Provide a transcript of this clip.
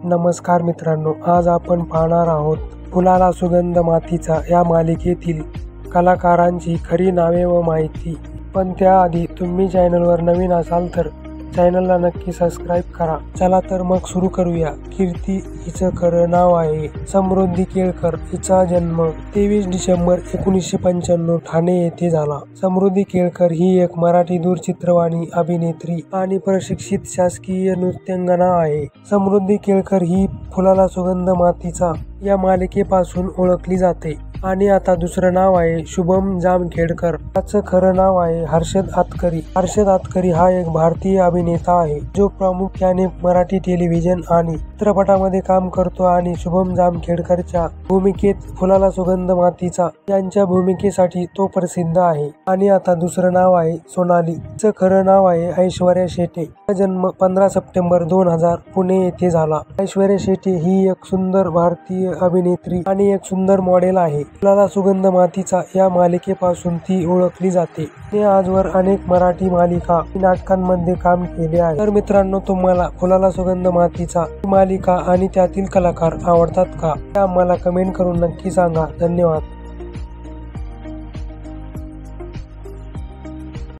नमस्कार मित्रांनो, आज आपण पाहणार आहोत फुलाला सुगंध मातीचा या मालिकेतील कलाकारांची खरी नावे व माहिती। पण त्याआधी तुम्ही चॅनलवर नवीन असाल तर चॅनलला नक्की सबस्क्राईब करा। चला तर मग सुरू करूया। कीर्ती हिचं खरं नाव आहे समृद्धी केळकर। हिचा जन्म 23 डिसेंबर 1995 ठाणे येथे झाला। समृद्धी केळकर ही एक मराठी दूरचित्रवाणी अभिनेत्री आणि प्रशिक्षित शासकीय नृत्यांगना आहे। समृद्धी केळकर ही फुलाला सुगंध मातीचा या मालिकेपासून ओळखली जाते आणि आता दुसरं नाव आहे शुभम जामखेडकर। त्याचं खरं नाव आहे हर्षद आतकरी। हर्षद आतकरी हा एक भारतीय अभिनेता आहे जो प्रामुख्याने मराठी टेलिव्हिजन आणि चित्रपटामध्ये काम करतो आणि शुभम जामखेडकरच्या भूमिकेत फुलाला सुगंध मातीचा यांच्या भूमिकेसाठी तो प्रसिद्ध आहे। आणि आता दुसरं नाव आहे सोनाली। तिचं खरं नाव आहे ऐश्वर्या शेटे। तिचा जन्म 15 सप्टेंबर 2000 पुणे येथे झाला। ऐश्वर्या शेटे ही एक सुंदर भारतीय अभिनेत्री आणि एक सुंदर मॉडेल आहे। फुलाला सुगंध मातीचा या मालिकेपासून ती ओळखली जाते। तिने आजवर अनेक मराठी मालिका नाटकांमध्ये काम केले आहे। तर मित्रांनो, तुम्हाला फुलाला सुगंध मातीचा मालिका आणि त्यातील कलाकार आवडतात का? ते आम्हाला कमेंट करून नक्की सांगा। धन्यवाद।